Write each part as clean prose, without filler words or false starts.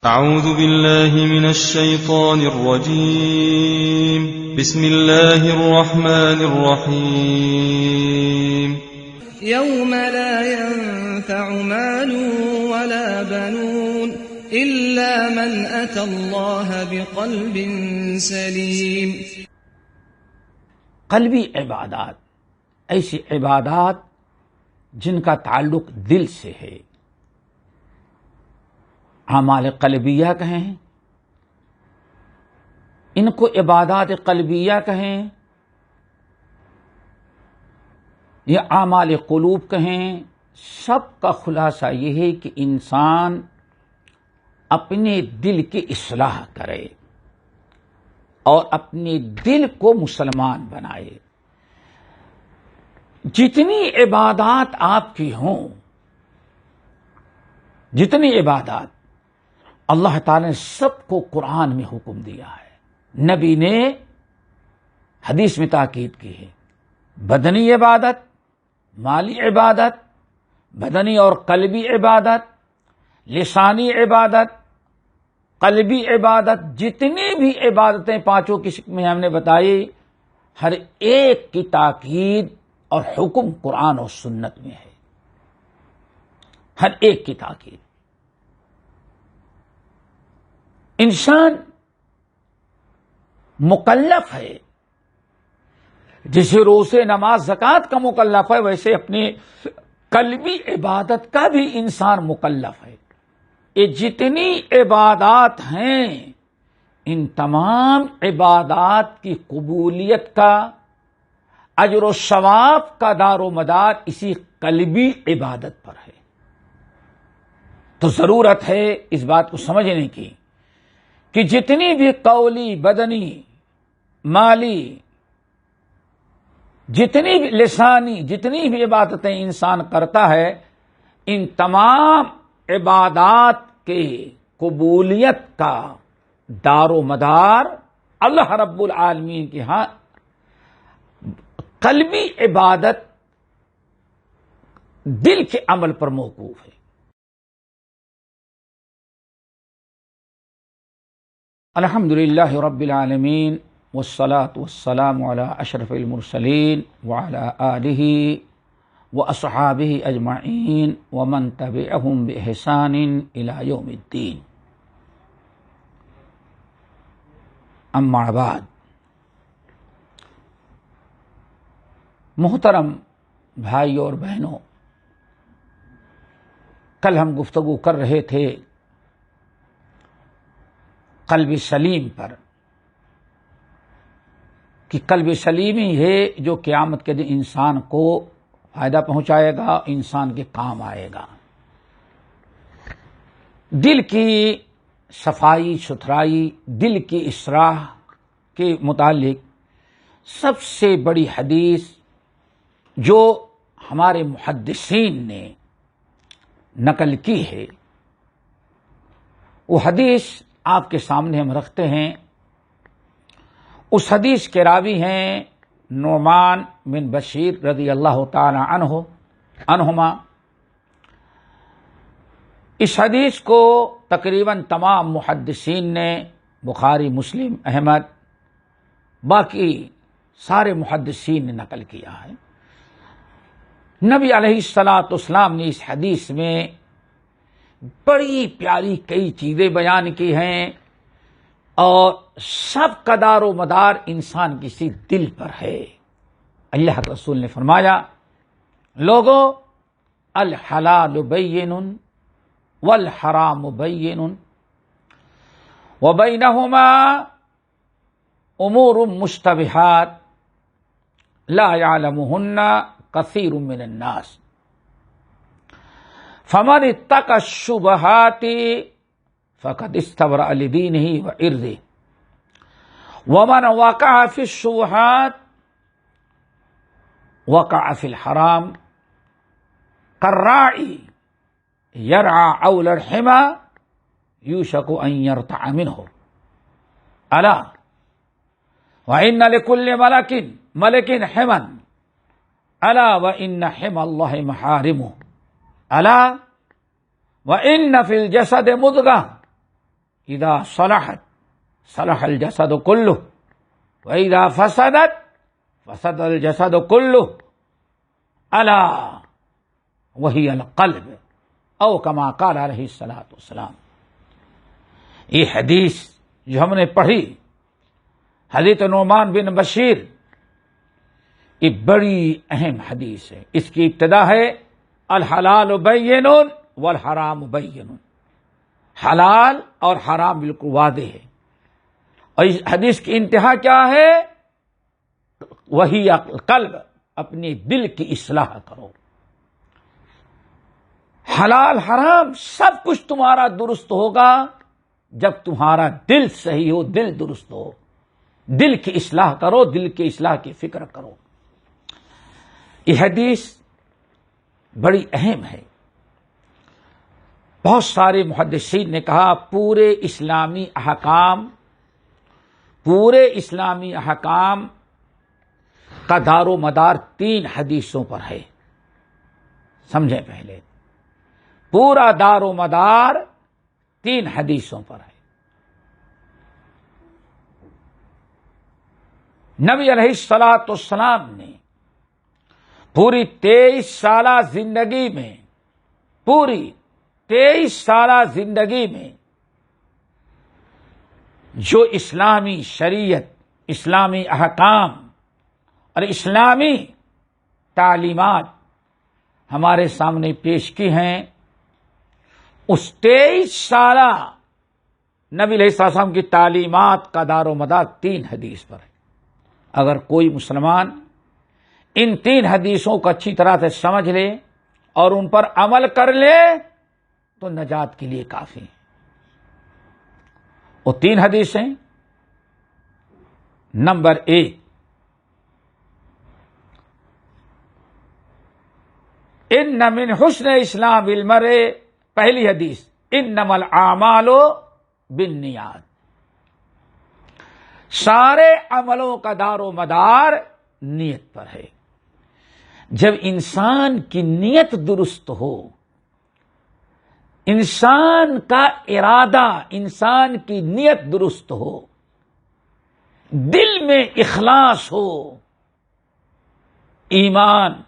أعوذ بالله من الشيطان الرجيم. بسم الله الرحمن الرحيم. يوم لا ينفع مال ولا بنون إلا من أتى الله بقلب سليم. قلبی عبادات ایسی عبادات جن کا تعلق دل سے ہے، اعمال قلبیہ کہیں، ان کو عبادات قلبیہ کہیں یا اعمال قلوب کہیں، سب کا خلاصہ یہ ہے کہ انسان اپنے دل کی اصلاح کرے اور اپنے دل کو مسلمان بنائے. جتنی عبادات آپ کی ہوں، جتنی عبادات اللہ تعالی نے سب کو قرآن میں حکم دیا ہے، نبی نے حدیث میں تاکید کی ہے. بدنی عبادت، مالی عبادت، بدنی اور قلبی عبادت، لسانی عبادت، قلبی عبادت، جتنی بھی عبادتیں پانچوں کی شکل میں ہم نے بتائی، ہر ایک کی تاکید اور حکم قرآن اور سنت میں ہے. ہر ایک کی تاکید. انسان مکلف ہے، جیسے روزے، نماز، زکوٰۃ کا مکلف ہے، ویسے اپنی قلبی عبادت کا بھی انسان مکلف ہے. یہ جتنی عبادات ہیں، ان تمام عبادات کی قبولیت کا، اجر و ثواب کا دار و مدار اسی قلبی عبادت پر ہے. تو ضرورت ہے اس بات کو سمجھنے کی کہ جتنی بھی قولی، بدنی، مالی، جتنی بھی لسانی، جتنی بھی عبادتیں انسان کرتا ہے، ان تمام عبادات کے قبولیت کا دار و مدار اللہ رب العالمین کے ہاں قلبی عبادت، دل کے عمل پر موقوف ہے. الحمدللہ رب العالمین والصلاة والسلام علی اشرف المرسلین وعلی آلہ واصحابہ اجمعین ومن تبعہم باحسان الی یوم الدین. اما بعد، محترم بھائی اور بہنوں، کل ہم گفتگو کر رہے تھے قلب سلیم پر کہ قلب سلیم ہی ہے جو قیامت کے دن انسان کو فائدہ پہنچائے گا، انسان کے کام آئے گا. دل کی صفائی ستھرائی، دل کی اصلاح کے متعلق سب سے بڑی حدیث جو ہمارے محدثین نے نقل کی ہے، وہ حدیث آپ کے سامنے ہم رکھتے ہیں. اس حدیث کے راوی ہیں نعمان بن بشیر رضی اللہ تعالی عنہما. اس حدیث کو تقریباً تمام محدثین نے، بخاری، مسلم، احمد، باقی سارے محدثین نے نقل کیا ہے. نبی علیہ الصلاۃ والسلام نے اس حدیث میں بڑی پیاری کئی چیزیں بیان کی ہیں، اور سب کا دار و مدار انسان کسی دل پر ہے. اللہ کے رسول نے فرمایا، لوگو الحلال بین والحرام بین وبینہما امور مشتبہات لا یعلمہن کثیر من الناس فمن اتقى الشبہات فقد استبرأ لدینہ وعرضہ ومن وقع فی الشبہات وقع فی الحرام كالراعی یرعى حول الحمى یوشک ان یرتع منہ الا وان لكل ملک حما الا وان حمى اللہ محارمہ الا وَإِنَّ فِي الْجَسَدِ مُضْغَةً اذا صلحت صلح الجسد كله واذا فسدت فسد الجسد كله الا وهي القلب او كما قال علیہ الصلوۃ والسلام. یہ حدیث جو ہم نے پڑھی حضرت نعمان بن بشیر، یہ بڑی اہم حدیث ہے. اس کی ابتدا ہے الحلال بین والحرام بین. حلال اور حرام بالکل واضح ہے. اور اس حدیث کی انتہا کیا ہے؟ وہی قلب، اپنے دل کی اصلاح کرو. حلال حرام سب کچھ تمہارا درست ہوگا جب تمہارا دل صحیح ہو، دل درست ہو. دل کی اصلاح کرو، دل کی اصلاح کی فکر کرو. یہ حدیث بڑی اہم ہے. بہت سارے محدثین نے کہا پورے اسلامی احکام کا دار و مدار 3 حدیثوں پر ہے. سمجھیں پہلے، پورا دار و مدار 3 حدیثوں پر ہے. نبی علیہ الصلوۃ والسلام نے پوری 23 سالہ زندگی میں جو اسلامی شریعت، اسلامی احکام اور اسلامی تعلیمات ہمارے سامنے پیش کی ہیں، اس 23 سالہ نبی علیہ السلام کی تعلیمات کا دار و مدار 3 حدیث پر ہے. اگر کوئی مسلمان ان 3 حدیثوں کو اچھی طرح سے سمجھ لے اور ان پر عمل کر لے تو نجات کے لیے کافی ہے. وہ 3 حدیثیں: نمبر 1، ان من حسن اسلام المرء، پہلی حدیث، انما الاعمال بالنیات. سارے عملوں کا دار و مدار نیت پر ہے. جب انسان کی نیت درست ہو، انسان کا ارادہ، انسان کی نیت درست ہو، دل میں اخلاص ہو، ایمان،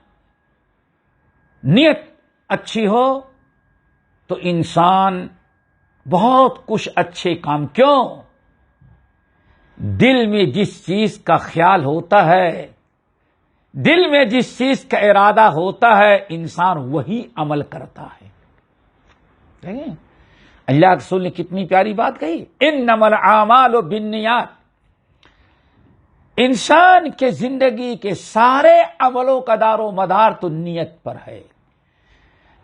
نیت اچھی ہو، تو انسان بہت کچھ اچھے کام، کیوں؟ دل میں جس چیز کا خیال ہوتا ہے، دل میں جس چیز کا ارادہ ہوتا ہے، انسان وہی عمل کرتا ہے. دیکھیں اللہ کے رسول نے کتنی پیاری بات کہی، انما الاعمال بالنیات. انسان کے زندگی کے سارے عملوں کا دار و مدار تو نیت پر ہے.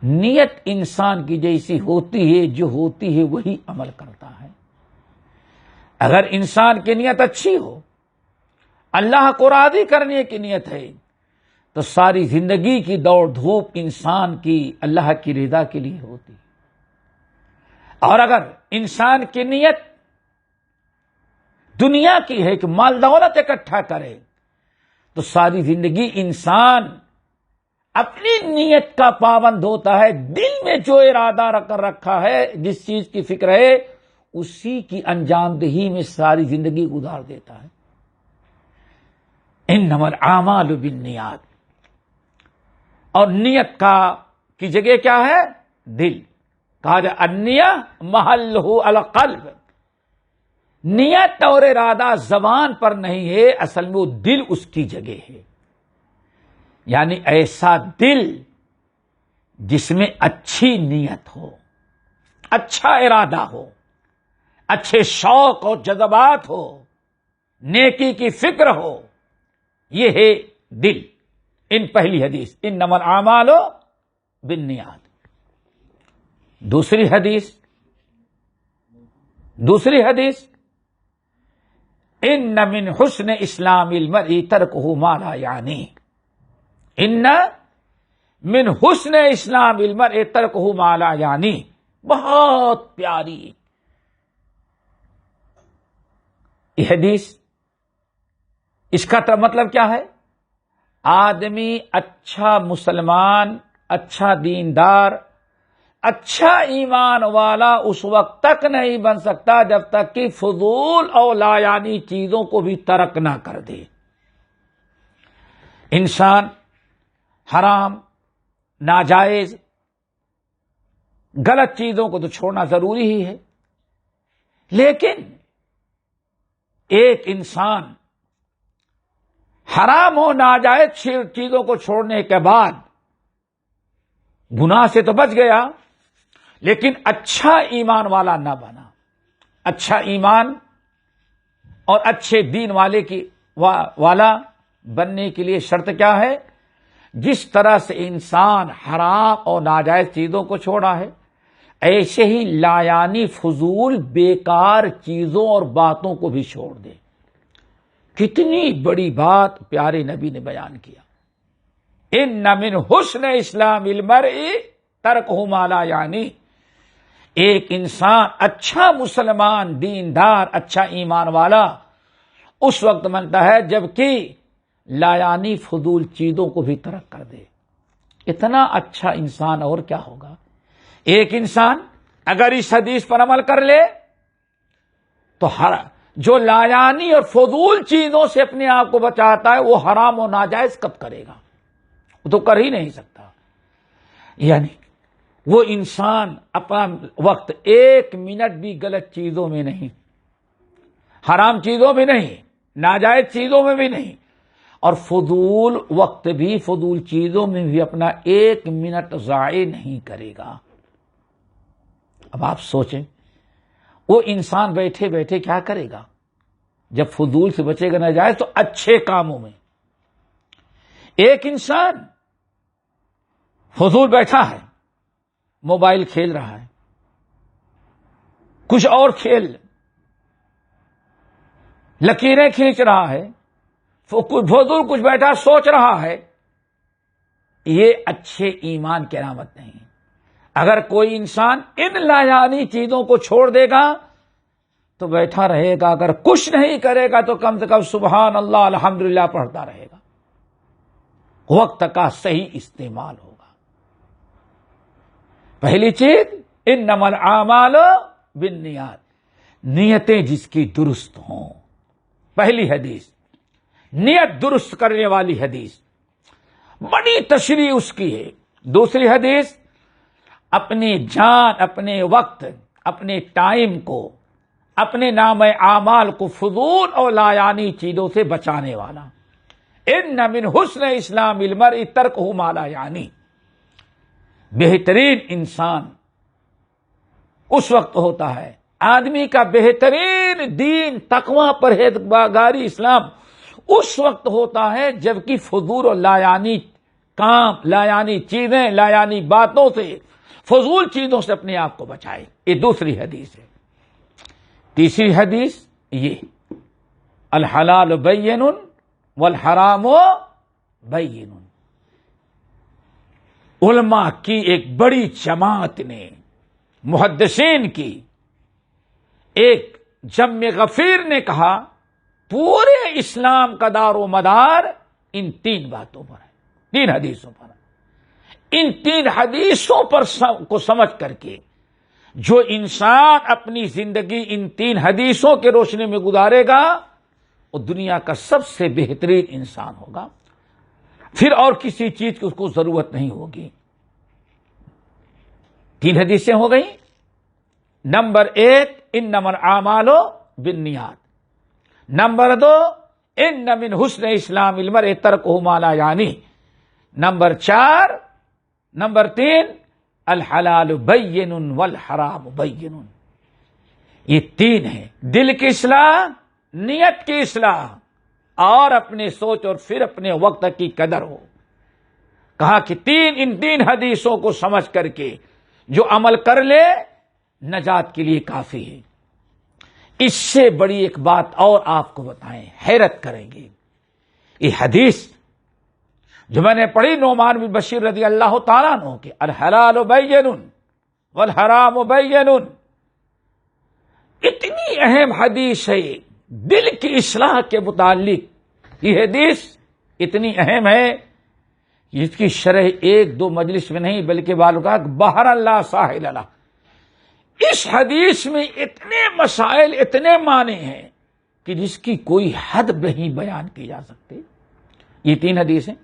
نیت انسان کی جیسی ہوتی ہے، جو ہوتی ہے وہی عمل کرتا ہے. اگر انسان کی نیت اچھی ہو، اللہ کو راضی کرنے کی نیت ہے، تو ساری زندگی کی دوڑ دھوپ انسان کی اللہ کی رضا کے لیے ہوتی. اور اگر انسان کی نیت دنیا کی ہے کہ مال دولت اکٹھا کرے، تو ساری زندگی انسان اپنی نیت کا پابند ہوتا ہے. دل میں جو ارادہ کر رکھا ہے، جس چیز کی فکر ہے، اسی کی انجام دہی میں ساری زندگی گزار دیتا ہے. انما الاعمال بالنیات. اور نیت کی جگہ کیا ہے؟ دل. کہا جائے النیہ محلہ القلب. نیت اور ارادہ زبان پر نہیں ہے، اصل میں وہ دل اس کی جگہ ہے. یعنی ایسا دل جس میں اچھی نیت ہو، اچھا ارادہ ہو، اچھے شوق اور جذبات ہو، نیکی کی فکر ہو، یہ ہے دل. ان پہلی حدیث انما الاعمال بالنیات. دوسری حدیث ان من حسن اسلام المرء ترکہ ما لا یعنی. ان من حسن اسلام المرء ترکہ ما لا یعنی. بہت پیاری یہ حدیث. اس کا مطلب کیا ہے؟ آدمی اچھا مسلمان، اچھا دیندار اچھا ایمان والا اس وقت تک نہیں بن سکتا جب تک کہ فضول اور لایانی چیزوں کو بھی ترک نہ کر دے. انسان حرام، ناجائز، غلط چیزوں کو تو چھوڑنا ضروری ہی ہے، لیکن ایک انسان حرام و ناجائز چیزوں کو چھوڑنے کے بعد گناہ سے تو بچ گیا، لیکن اچھا ایمان والا نہ بنا. اچھا ایمان اور اچھے دین والا بننے کے لیے شرط کیا ہے؟ جس طرح سے انسان حرام اور ناجائز چیزوں کو چھوڑا ہے، ایسے ہی لایانی فضول بیکار چیزوں اور باتوں کو بھی چھوڑ دے. کتنی بڑی بات پیارے نبی نے بیان کیا. ان من حسن اسلام المرء ترکہ ما لا یعنی. ایک انسان اچھا مسلمان، دیندار، اچھا ایمان والا اس وقت بنتا ہے جبکہ لایانی فضول چیزوں کو بھی ترک کر دے. اتنا اچھا انسان اور کیا ہوگا؟ ایک انسان اگر اس حدیث پر عمل کر لے تو جو لایانی اور فضول چیزوں سے اپنے آپ کو بچاتا ہے وہ حرام و ناجائز کب کرے گا؟ وہ تو کر ہی نہیں سکتا. یعنی وہ انسان اپنا وقت ایک منٹ بھی غلط چیزوں میں نہیں، حرام چیزوں میں نہیں، ناجائز چیزوں میں بھی نہیں، اور فضول وقت بھی فضول چیزوں میں بھی اپنا ایک منٹ ضائع نہیں کرے گا. اب آپ سوچیں وہ انسان بیٹھے بیٹھے کیا کرے گا جب فضول سے بچے گا ناجائز تو اچھے کاموں میں. ایک انسان فضول بیٹھا ہے، موبائل کھیل رہا ہے، کچھ اور کھیل، لکیریں کھینچ رہا ہے، فضول کچھ بیٹھا سوچ رہا ہے، یہ اچھے ایمان کی علامت نہیں. اگر کوئی انسان ان لایانی چیزوں کو چھوڑ دے گا تو بیٹھا رہے گا، اگر کچھ نہیں کرے گا تو کم سے کم سبحان اللہ الحمدللہ پڑھتا رہے گا. وقت کا صحیح استعمال ہوگا. پہلی چیز انما الاعمال بالنیات، نیتیں جس کی درست ہوں. پہلی حدیث نیت درست کرنے والی حدیث، بڑی تشریح اس کی ہے. دوسری حدیث اپنی جان، اپنے وقت، اپنے ٹائم کو، اپنے نام اعمال کو فضول اور لایانی چیزوں سے بچانے والا. ان من حسن اسلام المرء ترکہ ما لا یعنی. بہترین انسان اس وقت ہوتا ہے، آدمی کا بہترین دین، تقوی، پرہیزگاری، اسلام اس وقت ہوتا ہے جبکہ فضول اور لایانی کام، لایانی چیزیں، لایانی باتوں سے، فضول چیزوں سے اپنے آپ کو بچائے. یہ دوسری حدیث ہے. تیسری حدیث یہ الحلال بین والحرام بین. علماء کی ایک بڑی جماعت نے، محدثین کی ایک جمع غفیر نے کہا پورے اسلام کا دار و مدار ان تین باتوں پر ہے، تین حدیثوں پر. ان تین حدیثوں پر کو سمجھ کر کے جو انسان اپنی زندگی ان تین حدیثوں کے روشنی میں گزارے گا وہ دنیا کا سب سے بہترین انسان ہوگا. پھر اور کسی چیز کی اس کو ضرورت نہیں ہوگی. تین حدیثیں ہو گئیں. نمبر 1 انما الاعمال بالنیات. نمبر 2 ان من حسن اسلام المرء ترکہ ما لا یعنی. نمبر 3 الحلال بین والحرام بین. یہ تین ہیں. دل کی اصلاح، نیت کی اصلاح اور اپنے سوچ اور پھر اپنے وقت کی قدر ہو. کہا کہ ان تین حدیثوں کو سمجھ کر کے جو عمل کر لے نجات کے لیے کافی ہے. اس سے بڑی ایک بات اور آپ کو بتائیں، حیرت کریں گے. یہ حدیث جو میں نے پڑھی نعمان بن بشیر رضی اللہ تعالیٰ عنہ کے الحلال بین والحرام بین، اتنی اہم حدیث ہے. دل کی اصلاح کے متعلق یہ حدیث اتنی اہم ہے اس کی شرح ایک دو مجلس میں نہیں بلکہ بعض کہا کہ بحر اللہ ساحل اللہ. اس حدیث میں اتنے مسائل، اتنے معنی ہیں کہ جس کی کوئی حد نہیں بیان کی جا سکتی. یہ 3 حدیثیں،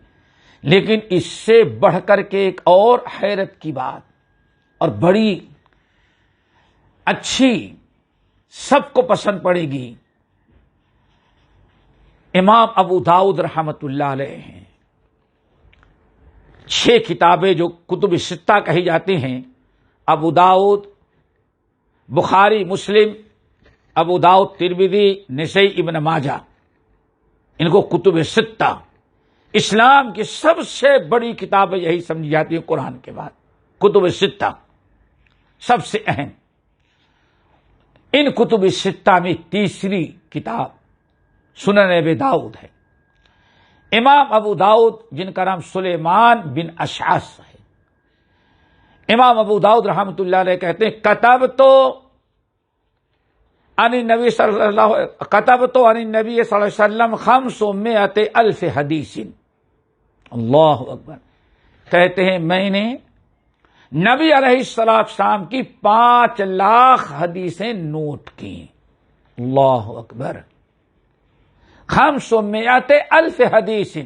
لیکن اس سے بڑھ کر کے ایک اور حیرت کی بات اور بڑی اچھی، سب کو پسند پڑے گی. امام ابو داؤد رحمت اللہ علیہ ہیں. 6 کتابیں جو کتب ستہ کہی جاتی ہیں، ابو داؤد، بخاری، مسلم، ابو داؤد، ترمذی، نسائی، ابن ماجہ، ان کو کتب ستہ، اسلام کی سب سے بڑی کتابیں یہی سمجھی جاتی ہیں قرآن کے بعد. کتب ستہ سب سے اہم. ان کتب ستہ میں تیسری کتاب سنن ابی داؤد ہے. امام ابو داؤد جن کا نام سلیمان بن اشعث ہے، امام ابو داؤد رحمۃ اللہ علیہ کہتے ہیں کتبت عن النبی صلی اللہ علیہ وسلم 500,000 حدیث. اللہ اکبر. کہتے ہیں میں نے نبی علیہ السلام کی 5 لاکھ حدیثیں نوٹ کی. اللہ اکبر. 500,000 حدیث،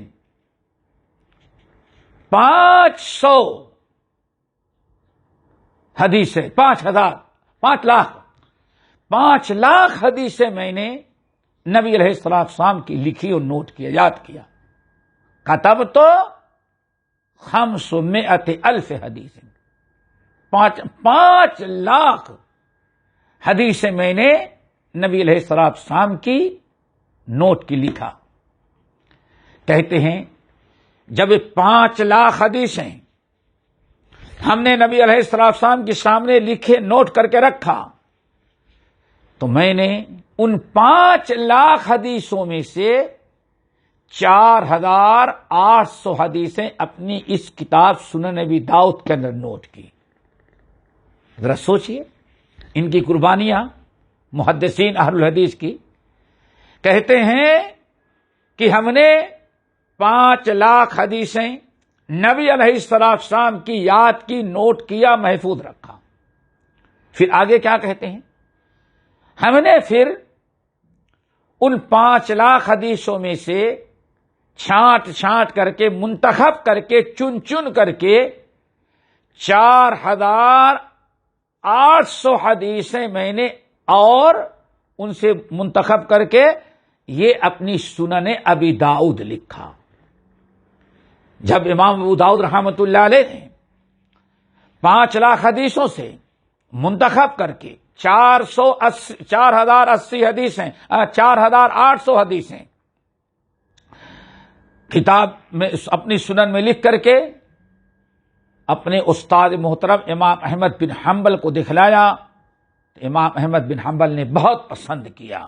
500 حدیثیں، 5 لاکھ حدیثیں میں نے نبی علیہ السلام کی لکھی اور نوٹ کیا، یاد کیا. کتب تو 500,000 حدیث، 5 لاکھ حدیثیں میں نے نبی علیہ السلام کی نوٹ کی لکھا. کہتے ہیں جب 5 لاکھ حدیثیں ہم نے نبی علیہ السلام کے سامنے لکھے، نوٹ کر کے رکھا، تو میں نے ان 5 لاکھ حدیثوں میں سے 4,800 حدیثیں اپنی اس کتاب سنن ابی داؤد کے اندر نوٹ کی. ذرا سوچئے ان کی قربانیاں محدثین اہل الحدیث کی. کہتے ہیں کہ ہم نے 5 لاکھ حدیثیں نبی علیہ السلام کی یاد کی، نوٹ کیا، محفوظ رکھا. پھر آگے کیا کہتے ہیں؟ ہم نے پھر ان 5 لاکھ حدیثوں میں سے چھانٹ کر کے، منتخب کر کے، چن کر کے 4,800 حدیثیں میں نے اور ان سے منتخب کر کے یہ اپنی سنن ابی داؤد لکھا. جب امام ابو داؤد رحمۃ اللہ علیہ نے 5 لاکھ حدیثوں سے منتخب کر کے 4,080 حدیثیں، 4,800 حدیثیں کتاب میں اپنی سنن میں لکھ کر کے اپنے استاد محترم امام احمد بن حنبل کو دکھلایا. امام احمد بن حنبل نے بہت پسند کیا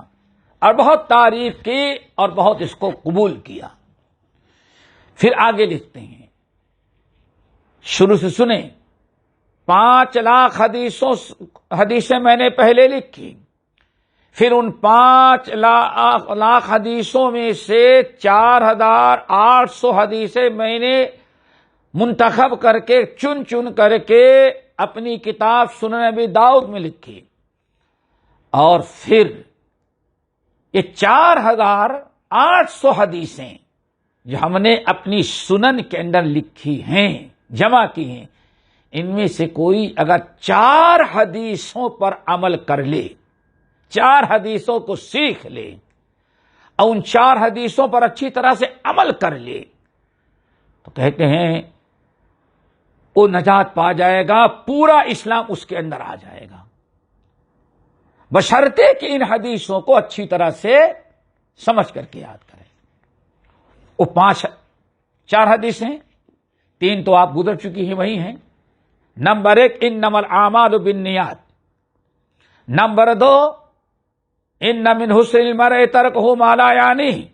اور بہت تعریف کی اور بہت اس کو قبول کیا. پھر آگے لکھتے ہیں، شروع سے سنیں. 5 لاکھ حدیثیں میں نے پہلے لکھی، پھر ان 5 لاکھ حدیثوں میں سے 4,800 حدیثیں میں نے منتخب کر کے، چن کر کے اپنی کتاب سنن ابی داؤد میں لکھی. اور پھر یہ 4,800 حدیثیں جو ہم نے اپنی سنن کے اندر لکھی ہیں، جمع کی ہیں، ان میں سے کوئی اگر 4 حدیثوں پر عمل کر لے، 4 حدیثوں کو سیکھ لے اور ان 4 حدیثوں پر اچھی طرح سے عمل کر لے، تو کہتے ہیں وہ نجات پا جائے گا، پورا اسلام اس کے اندر آ جائے گا، بشرطے کہ ان حدیثوں کو اچھی طرح سے سمجھ کر کے یاد کریں. وہ 4 حدیثیں، 3 تو آپ گزر چکی ہیں، وہی ہیں. نمبر 1 انما الاعمال بالنیات. نمبر 2 ان من حسن المرء ترکہ ما لا یعنیہ.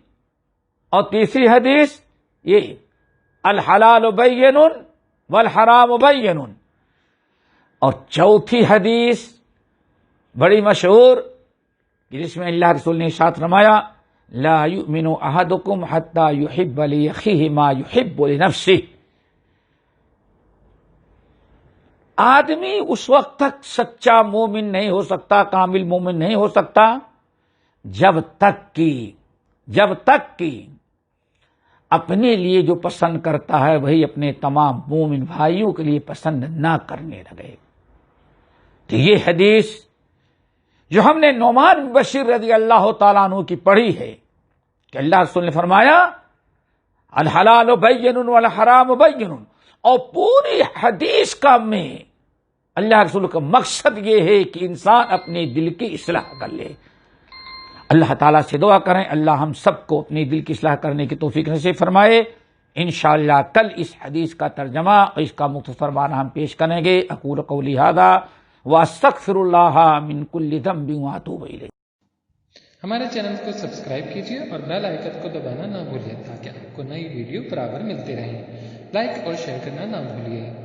اور تیسری حدیث یہ الحلال بین والحرام بین. اور چوتھی حدیث بڑی مشہور جس میں اللہ رسول نے ارشاد فرمایا لا یؤمن احدکم حتی یحب لاخیہ ما یحب لنفسہ. آدمی اس وقت تک سچا مومن نہیں ہو سکتا، کامل مومن نہیں ہو سکتا، جب تک کہ اپنے لیے جو پسند کرتا ہے وہی اپنے تمام مومن بھائیوں کے لیے پسند نہ کرنے لگے۔ تو یہ حدیث جو ہم نے نعمان بن بشیر رضی اللہ تعالیٰ عنہ کی پڑھی ہے کہ اللہ رسول نے فرمایا الحلال بین والحرام بین، اور پوری حدیث کا میں اللہ رسول کا مقصد یہ ہے کہ انسان اپنے دل کی اصلاح کر لے۔ اللہ تعالیٰ سے دعا کریں اللہ ہم سب کو اپنے دل کی اصلاح کرنے کی توفیق نصیب فرمائے۔ انشاءاللہ کل اس حدیث کا ترجمہ اور اس کا مختصر معنی ہم پیش کریں گے۔ اقول قولی ھذا واستغفر اللہ من کل ذنب واتوب الیہ۔ ہمارے چینل کو سبسکرائب کیجیے اور بیل آئیکن کو دبانا نہ بھولیے تاکہ آپ کو نئی ویڈیو برابر ملتی رہیں۔ لائک اور شیئر کرنا نہ بھولیے۔